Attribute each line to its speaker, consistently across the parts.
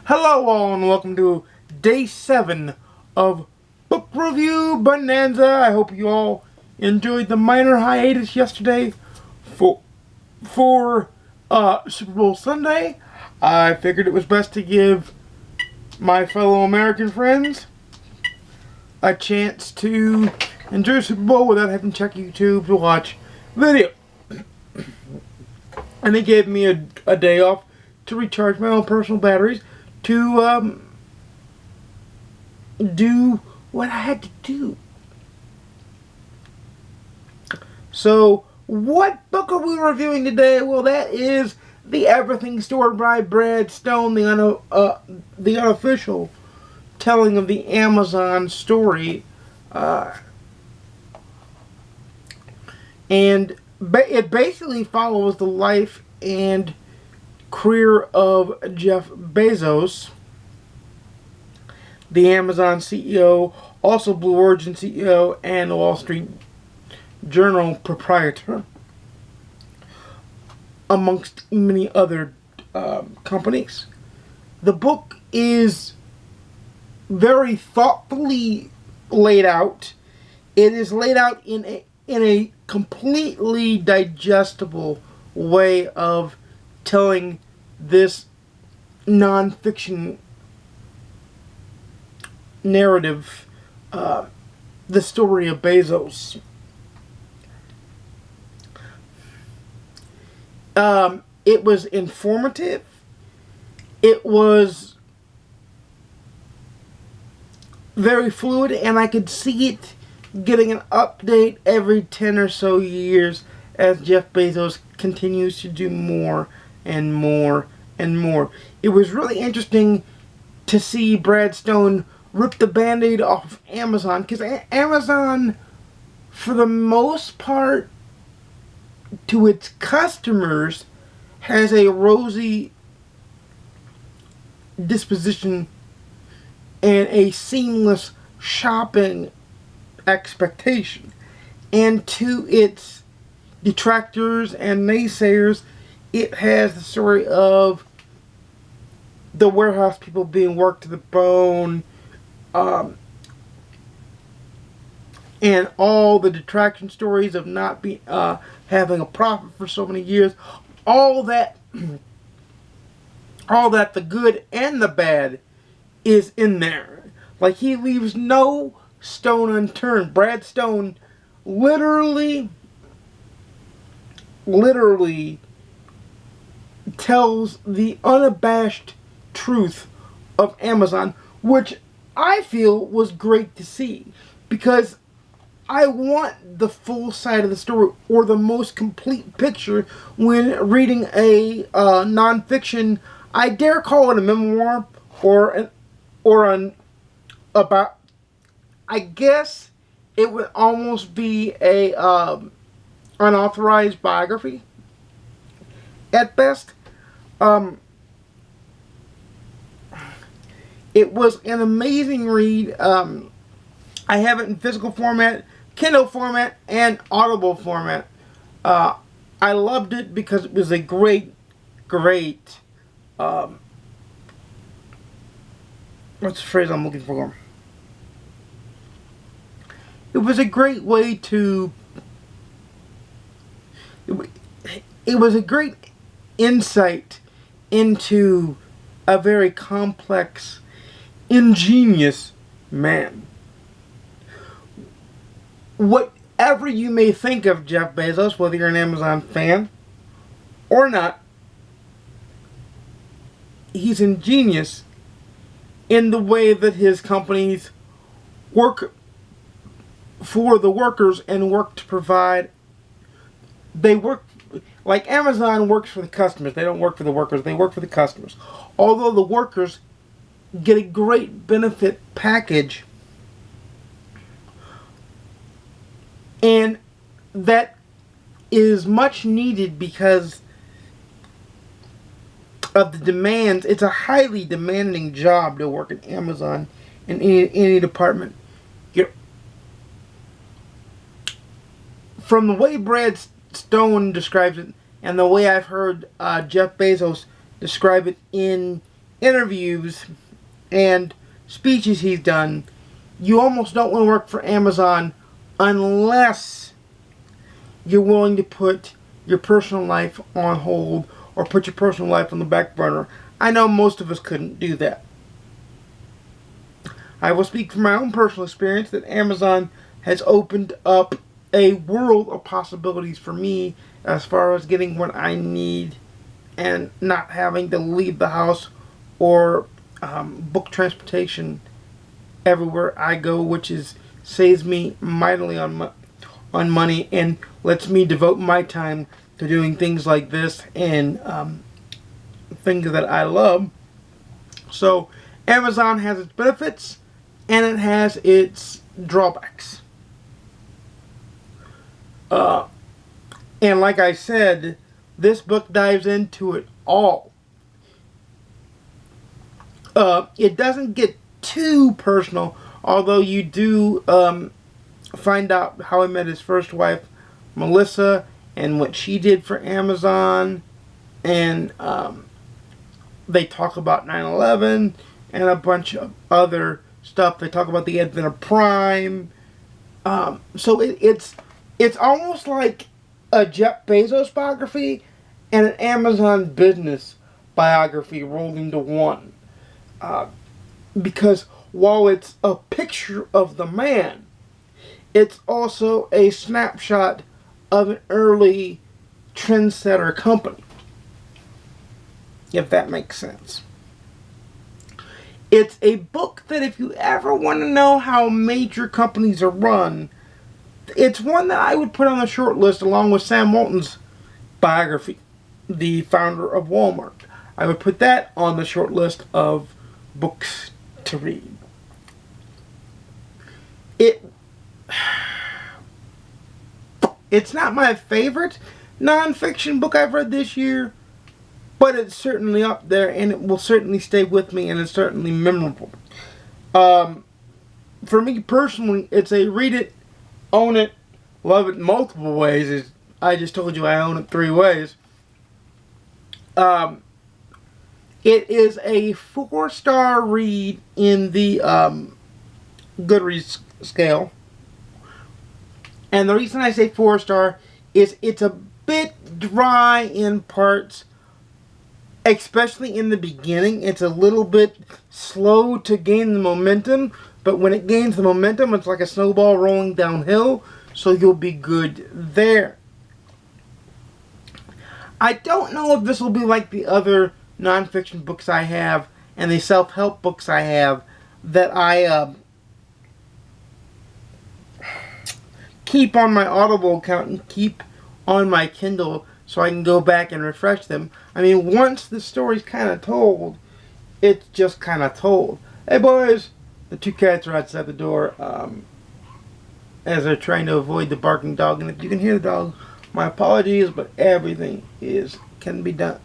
Speaker 1: Hello all and welcome to day 7 of Book Review Bonanza. I hope you all enjoyed the minor hiatus yesterday for Super Bowl Sunday. I figured it was best to give my fellow American friends a chance to enjoy Super Bowl without having to check YouTube to watch video. And they gave me a day off to recharge my own personal batteries to do what I had to do. So, what book are we reviewing today? Well, that is The Everything Store by Brad Stone, the unofficial telling of the Amazon story. And it basically follows the life and career of Jeff Bezos, the Amazon CEO, also Blue Origin CEO, and the Wall Street Journal proprietor, amongst many other companies. The book is very thoughtfully laid out. It is laid out in a completely digestible way of telling this nonfiction narrative, the story of Bezos. It was informative. It was very fluid, and I could see it getting an update every 10 or so years as Jeff Bezos continues to do more and more and more. It was really interesting to see Brad Stone rip the Band-Aid off of Amazon, because Amazon, for the most part, to its customers, has a rosy disposition and a seamless shopping expectation. And to its detractors and naysayers, it has the story of the warehouse people being worked to the bone, and all the detraction stories of not having a profit for so many years. All that the good and the bad is in there. Like, he leaves no stone unturned. Brad Stone literally tells the unabashed truth of Amazon, which I feel was great to see, because I want the full side of the story, or the most complete picture, when reading a nonfiction. I dare call it a memoir, about. I guess it would almost be a unauthorized biography at best. It was an amazing read. I have it in physical format, Kindle format, and Audible format. I loved it because it was a great, what's the phrase I'm looking for? It was a great way to... It was a great insight into a very complex, ingenious man. Whatever you may think of Jeff Bezos, whether you're an Amazon fan or not, he's ingenious in the way that his companies work for the workers and work to provide. They work, like Amazon works for the customers. They don't work for the workers. They work for the customers. Although the workers get a great benefit package, and that is much needed because of the demands. It's a highly demanding job to work at Amazon in any department. From the way Brad Stone describes it, and the way I've heard Jeff Bezos describe it in interviews and speeches he's done, you almost don't want to work for Amazon unless you're willing to put your personal life on hold or put your personal life on the back burner. I know most of us couldn't do that. I will speak from my own personal experience that Amazon has opened up a world of possibilities for me as far as getting what I need and not having to leave the house or book transportation everywhere I go, which saves me mightily on money and lets me devote my time to doing things like this and things that I love. So Amazon has its benefits and it has its drawbacks. And like I said, this book dives into it all. It doesn't get too personal, although you do find out how he met his first wife, Melissa, and what she did for Amazon. And they talk about 9/11 and a bunch of other stuff. They talk about the advent of Prime. So it's almost like a Jeff Bezos biography and an Amazon business biography rolled into one. Because while it's a picture of the man, it's also a snapshot of an early trendsetter company. If that makes sense. It's a book that if you ever want to know how major companies are run, it's one that I would put on the short list along with Sam Walton's biography, the founder of Walmart. I would put that on the short list of books to read. It's not my favorite nonfiction book I've read this year, but it's certainly up there and it will certainly stay with me and it's certainly memorable. For me personally, it's a read it, own it, love it multiple ways. I just told you I own it 3 ways. It is a 4-star read in the GoodReads scale. And the reason I say 4-star is it's a bit dry in parts, especially in the beginning. It's a little bit slow to gain the momentum, but when it gains the momentum, it's like a snowball rolling downhill, so you'll be good there. I don't know if this will be like the other nonfiction books I have and the self-help books I have that I keep on my Audible account and keep on my Kindle so I can go back and refresh them. I mean, once the story's kind of told, it's just kind of told. Hey boys, the 2 cats are outside the door as they're trying to avoid the barking dog. And if you can hear the dog, my apologies, but everything can be done.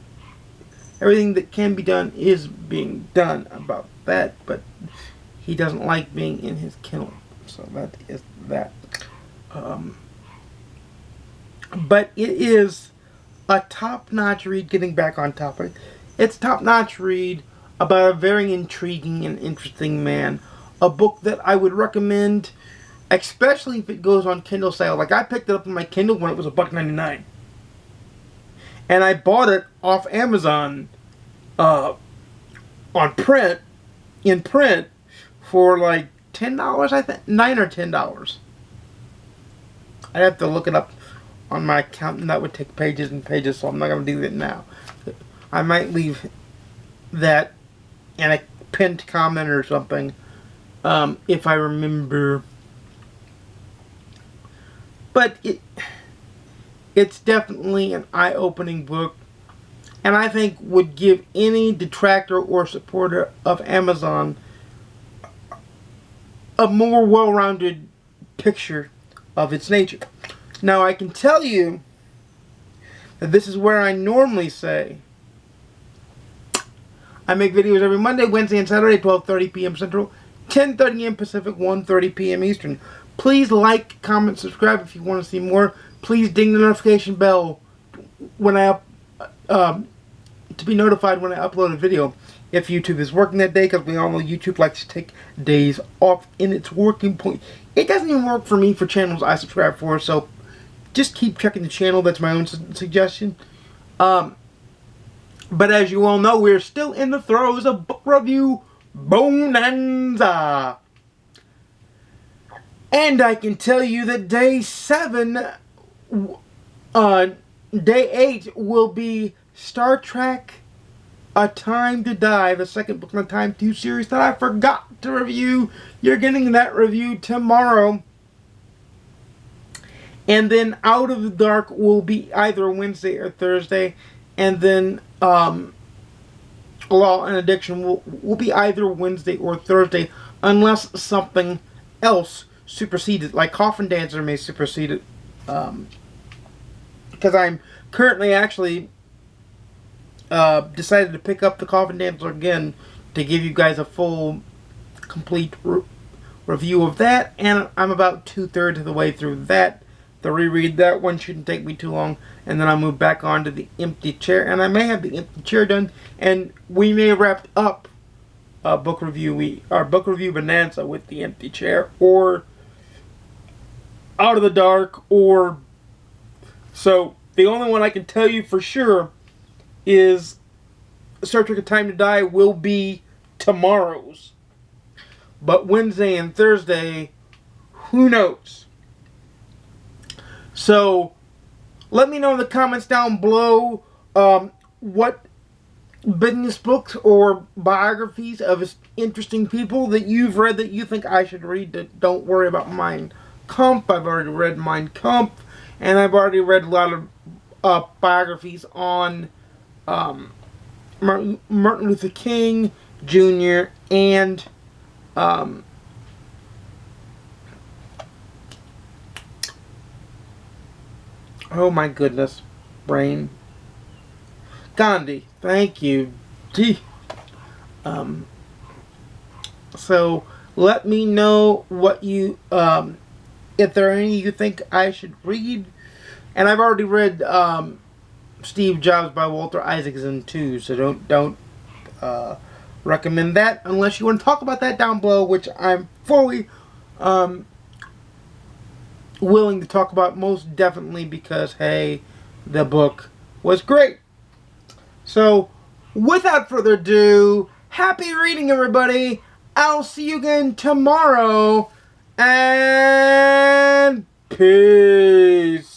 Speaker 1: Everything that can be done is being done about that, but he doesn't like being in his kennel. So that is that. But it is a top-notch read, getting back on topic. It's a top-notch read about a very intriguing and interesting man. A book that I would recommend, especially if it goes on Kindle sale. Like, I picked it up on my Kindle when it was $1.99. And I bought it off Amazon on print, in print, for like $10, I think. $9 or $10. I'd have to look it up on my account, and that would take pages and pages, so I'm not going to do that now. I might leave that in a pinned comment or something, if I remember. But it's definitely an eye-opening book, and I think would give any detractor or supporter of Amazon a more well-rounded picture of its nature. Now, I can tell you that this is where I normally say I make videos every Monday, Wednesday, and Saturday, 12:30 p.m. Central, 10:30 a.m. Pacific, 1:30 p.m. Eastern. Please like, comment, subscribe if you want to see more. Please ding the notification bell when I to be notified when I upload a video. If YouTube is working that day, because we all know YouTube likes to take days off in its working point. It doesn't even work for me for channels I subscribe for, so just keep checking the channel. That's my own suggestion. But as you all know, we're still in the throes of book review Bonanza. And I can tell you that day 8 will be Star Trek A Time to Die, the second book in the Time 2 series that I forgot to review. You're getting that review tomorrow. And then Out of the Dark will be either Wednesday or Thursday. And then Law and Addiction will be either Wednesday or Thursday, unless something else supersedes it, like Coffin Dancer may supersede it. Because I'm currently actually decided to pick up the Coffin Dancer again to give you guys a full, complete review of that. And I'm about 2/3 of the way through that. To reread that one shouldn't take me too long. And then I'll move back on to the Empty Chair. And I may have the Empty Chair done. And we may wrap up our book review Bonanza with the Empty Chair. Or Out of the Dark. Or... So, the only one I can tell you for sure is Star Trek A Time to Die will be tomorrow's. But Wednesday and Thursday, who knows? So, let me know in the comments down below what business books or biographies of interesting people that you've read that you think I should read. Don't worry about Mein Kampf. I've already read Mein Kampf. And I've already read a lot of biographies on Martin Luther King Jr. and oh my goodness, brain. Gandhi. Thank you. Gee. So let me know what you if there are any you think I should read. And I've already read Steve Jobs by Walter Isaacson too, so don't recommend that unless you want to talk about that down below, which I'm fully willing to talk about, most definitely, because hey, the book was great. So without further ado, happy reading, everybody. I'll see you again tomorrow, and peace.